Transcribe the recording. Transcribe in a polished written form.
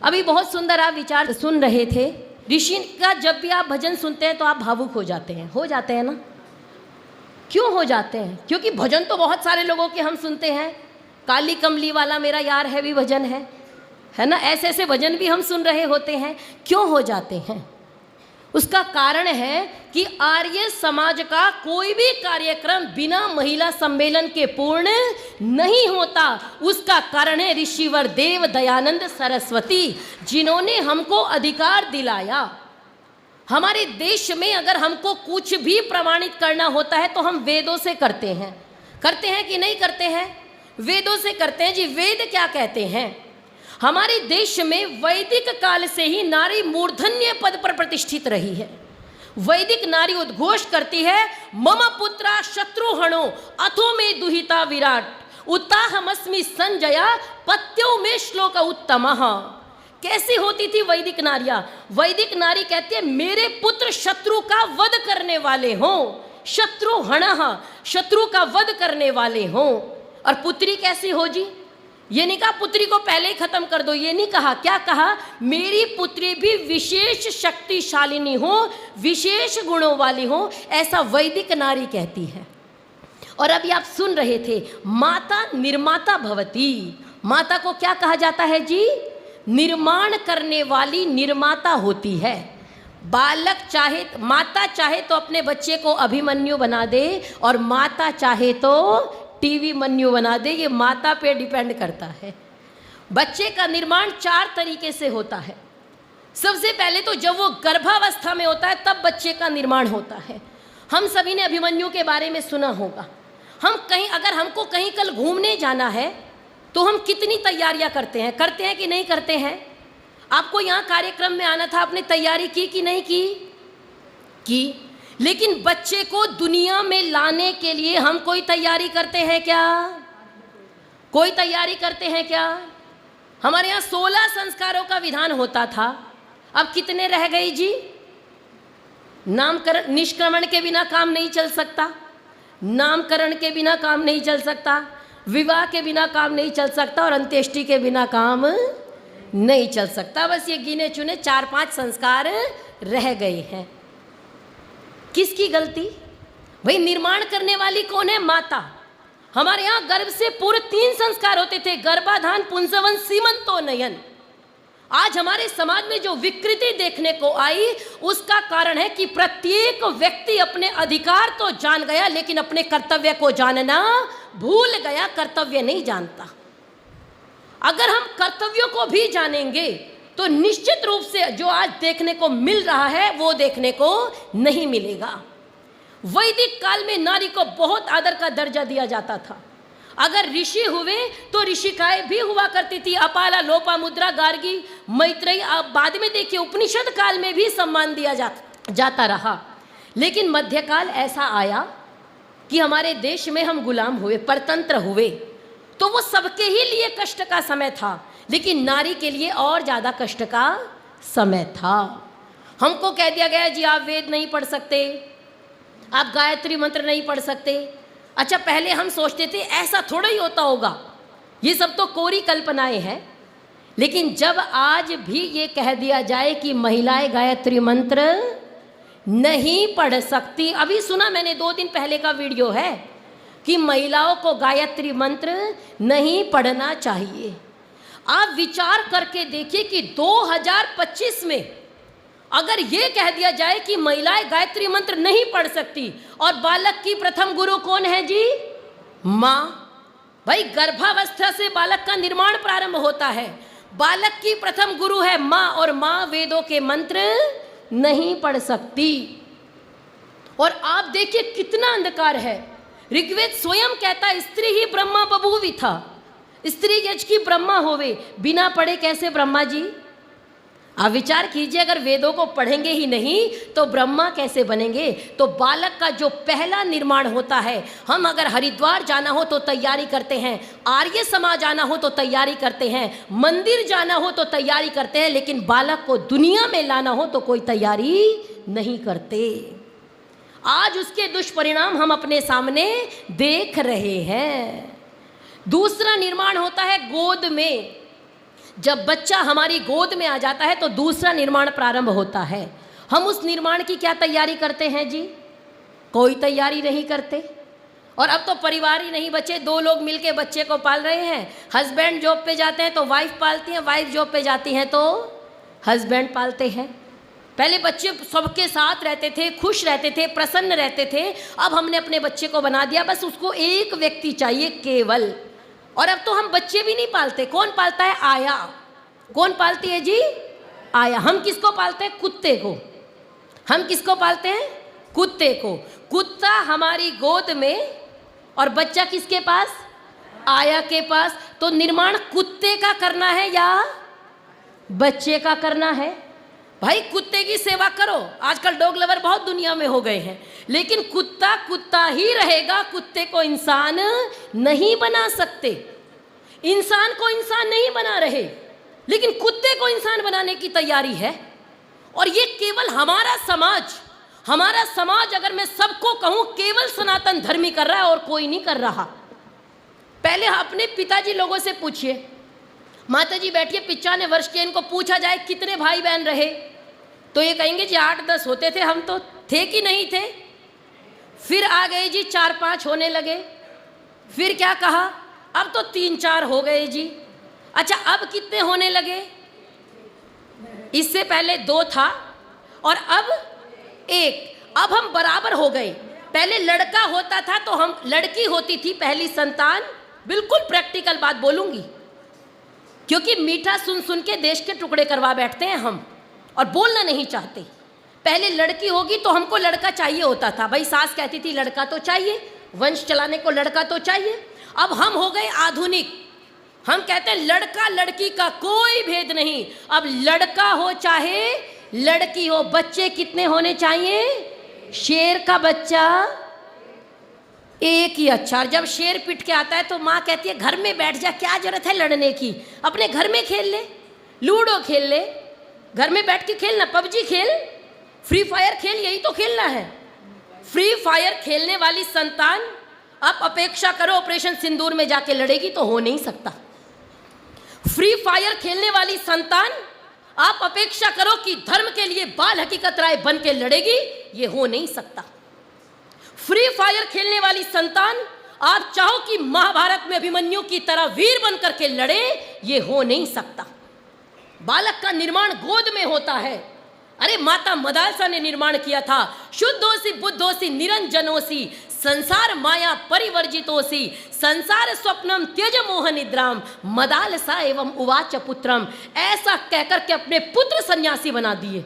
अभी बहुत सुंदर आप विचार सुन रहे थे। ऋषि का जब भी आप भजन सुनते हैं तो आप भावुक हो जाते हैं ना? क्यों हो जाते हैं? क्योंकि भजन तो बहुत सारे लोगों के हम सुनते हैं। काली कमली वाला मेरा यार है भी भजन है ना? ऐसे ऐसे भजन भी हम सुन रहे होते हैं। क्यों हो जाते हैं? उसका कारण है कि आर्य समाज का कोई भी कार्यक्रम बिना महिला सम्मेलन के पूर्ण नहीं होता। उसका कारण है ऋषिवर देव दयानंद सरस्वती, जिन्होंने हमको अधिकार दिलाया। हमारे देश में अगर हमको कुछ भी प्रमाणित करना होता है तो हम वेदों से करते हैं कि नहीं करते हैं? वेदों से करते हैं जी। वेद क्या कहते हैं? हमारे देश में वैदिक काल से ही नारी मूर्धन्य पद पर प्रतिष्ठित रही है। वैदिक नारी उद्घोष करती है, मम पुत्रा शत्रुहणो अथो में दुहिता विराट उत्ताहमस्मि संजया पत्यो में श्लोक उत्तमः। कैसी होती थी वैदिक नारियां? वैदिक नारी कहती है, मेरे पुत्र शत्रु का वध करने वाले हों, शत्रुहणः, शत्रु का वध करने वाले हों। और पुत्री कैसी हो जी? ये नहीं कहा पुत्री को पहले ही खत्म कर दो, ये नहीं कहा। क्या कहा? मेरी पुत्री भी विशेष शक्तिशालिनी हो, विशेष गुणों वाली हो, ऐसा वैदिक नारी कहती है। और अभी आप सुन रहे थे, माता निर्माता भवती। माता को क्या कहा जाता है जी? निर्माण करने वाली निर्माता होती है। बालक चाहे, माता चाहे तो अपने बच्चे को अभिमन्यु बना दे, और माता चाहे तो टीवी मन्यु बना दे। ये माता पे डिपेंड करता है। बच्चे का निर्माण 4 तरीके से होता है। सबसे पहले तो जब वो गर्भावस्था में होता है तब बच्चे का निर्माण होता है। हम सभी ने अभिमन्यु के बारे में सुना होगा। हम कहीं, अगर हमको कहीं कल घूमने जाना है तो हम कितनी तैयारियां करते हैं कि नहीं करते हैं? आपको यहाँ कार्यक्रम में आना था, आपने तैयारी की कि नहीं की? लेकिन बच्चे को दुनिया में लाने के लिए हम कोई तैयारी करते हैं क्या? कोई तैयारी करते हैं क्या? हमारे यहाँ 16 संस्कारों का विधान होता था, अब कितने रह गए जी? नामकरण, निष्क्रमण के बिना काम नहीं चल सकता, नामकरण के बिना काम नहीं चल सकता, विवाह के बिना काम नहीं चल सकता, और अंत्येष्टि के बिना काम नहीं चल सकता। बस ये गिने चुने 4-5 संस्कार रह गए हैं। किसकी गलती? भाई निर्माण करने वाली कौन है? माता। हमारे यहाँ गर्भ से पूर्व 3 संस्कार होते थे, गर्भाधान, पुंसवन, सीमंतोन्नयन। आज हमारे समाज में जो विकृति देखने को आई, उसका कारण है कि प्रत्येक व्यक्ति अपने अधिकार तो जान गया, लेकिन अपने कर्तव्य को जानना भूल गया। कर्तव्य नहीं जानता। अगर हम कर्तव्यों को भी जानेंगे तो निश्चित रूप से जो आज देखने को मिल रहा है वो देखने को नहीं मिलेगा। वैदिक काल में नारी को बहुत आदर का दर्जा दिया जाता था। अगर ऋषि हुए तो ऋषिकाएं भी हुआ करती थी, अपाला, लोपामुद्रा, गार्गी, मैत्रेयी। आप बाद में देखिए उपनिषद काल में भी सम्मान दिया जाता रहा। लेकिन मध्यकाल ऐसा आया कि हमारे देश में हम गुलाम हुए, परतंत्र हुए, तो वो सबके ही लिए कष्ट का समय था, लेकिन नारी के लिए और ज़्यादा कष्ट का समय था। हमको कह दिया गया जी आप वेद नहीं पढ़ सकते, आप गायत्री मंत्र नहीं पढ़ सकते। अच्छा, पहले हम सोचते थे ऐसा थोड़ा ही होता होगा, ये सब तो कोरी कल्पनाएं हैं। लेकिन जब आज भी ये कह दिया जाए कि महिलाएं गायत्री मंत्र नहीं पढ़ सकती, अभी सुना मैंने 2 दिन पहले का वीडियो है कि महिलाओं को गायत्री मंत्र नहीं पढ़ना चाहिए। आप विचार करके देखिए कि 2025 में अगर ये कह दिया जाए कि महिलाएं गायत्री मंत्र नहीं पढ़ सकती, और बालक की प्रथम गुरु कौन है जी? माँ। भाई गर्भावस्था से बालक का निर्माण प्रारंभ होता है, बालक की प्रथम गुरु है माँ, और माँ वेदों के मंत्र नहीं पढ़ सकती। और आप देखिए कितना अंधकार है। ऋग्वेद स्वयं कहता है स्त्री ही ब्रह्मा बभूवि था, स्त्री यज की ब्रह्मा होवे, बिना पढ़े कैसे ब्रह्मा जी? आप विचार कीजिए, अगर वेदों को पढ़ेंगे ही नहीं तो ब्रह्मा कैसे बनेंगे? तो बालक का जो पहला निर्माण होता है, हम अगर हरिद्वार जाना हो तो तैयारी करते हैं, आर्य समाज जाना हो तो तैयारी करते हैं, मंदिर जाना हो तो तैयारी करते हैं, लेकिन बालक को दुनिया में लाना हो तो कोई तैयारी नहीं करते। आज उसके दुष्परिणाम हम अपने सामने देख रहे हैं। दूसरा निर्माण होता है गोद में। जब बच्चा हमारी गोद में आ जाता है तो दूसरा निर्माण प्रारंभ होता है। हम उस निर्माण की क्या तैयारी करते हैं जी? कोई तैयारी नहीं करते। और अब तो परिवार ही नहीं बचे, 2 लोग मिलके बच्चे को पाल रहे हैं। हस्बैंड जॉब पे जाते हैं तो वाइफ पालती है, वाइफ जॉब पे जाती हैं तो हस्बैंड पालते हैं। पहले बच्चे सबके साथ रहते थे, खुश रहते थे, प्रसन्न रहते थे। अब हमने अपने बच्चे को बना दिया बस उसको एक व्यक्ति चाहिए केवल। और अब तो हम बच्चे भी नहीं पालते। कौन पालता है? आया। कौन पालती है जी? आया। हम किसको पालते हैं? कुत्ते को। हम किसको पालते हैं? कुत्ते को। कुत्ता हमारी गोद में और बच्चा किसके पास? आया के पास। तो निर्माण कुत्ते का करना है या बच्चे का करना है? भाई कुत्ते की सेवा करो। आजकल डॉग लवर बहुत दुनिया में हो गए हैं, लेकिन कुत्ता कुत्ता ही रहेगा। कुत्ते को इंसान नहीं बना सकते। इंसान को इंसान नहीं बना रहे, लेकिन कुत्ते को इंसान बनाने की तैयारी है। और ये केवल हमारा समाज अगर मैं सबको कहूं केवल सनातन धर्मी कर रहा है और कोई नहीं कर रहा। पहले अपने पिताजी लोगों से पूछिए, माताजी बैठिए 95 वर्ष के, इनको पूछा जाए कितने भाई बहन रहे तो ये कहेंगे जी 8-10 होते थे। हम तो थे कि नहीं थे। फिर आ गए जी 4-5 होने लगे। फिर क्या कहा? अब तो 3-4 हो गए जी। अच्छा अब कितने होने लगे? इससे पहले 2 था और अब 1। अब हम बराबर हो गए। पहले लड़का होता था तो हम, लड़की होती थी पहली संतान। बिल्कुल प्रैक्टिकल बात बोलूंगी, क्योंकि मीठा सुन सुन के देश के टुकड़े करवा बैठते हैं हम और बोलना नहीं चाहते। पहले लड़की होगी तो हमको लड़का चाहिए होता था। भाई सास कहती थी लड़का तो चाहिए, वंश चलाने को लड़का तो चाहिए। अब हम हो गए आधुनिक। हम कहते हैं लड़का लड़की का कोई भेद नहीं। अब लड़का हो चाहे लड़की हो, बच्चे कितने होने चाहिए? शेर का बच्चा एक ही अच्छा। जब शेर पिट के आता है तो माँ कहती है घर में बैठ जा, क्या जरूरत है लड़ने की, अपने घर में खेल ले, लूडो खेल ले, घर में बैठ के खेलना, पबजी खेल, फ्री फायर खेल, यही तो खेलना है। फ्री फायर खेलने वाली संतान आप अपेक्षा करो ऑपरेशन सिंदूर में जाके लड़ेगी तो हो नहीं सकता। फ्री फायर खेलने वाली संतान आप अपेक्षा करो कि धर्म के लिए बाल हकीकत राय बन के लड़ेगी, ये हो नहीं सकता। फ्री फायर खेलने वाली संतान आप चाहो कि महाभारत में अभिमन्यु की तरह वीर बनकर के लड़े, ये हो नहीं सकता। बालक का निर्माण गोद में होता है। अरे माता मदालसा ने निर्माण किया था, शुद्धोसी बुद्धोसी निरंजनोसी संसार माया परिवर्जितोसी संसार स्वप्नम त्यज मोह निद्राम मदालसा एवं उवाच पुत्रम। ऐसा कहकर के अपने पुत्र सन्यासी बना दिए।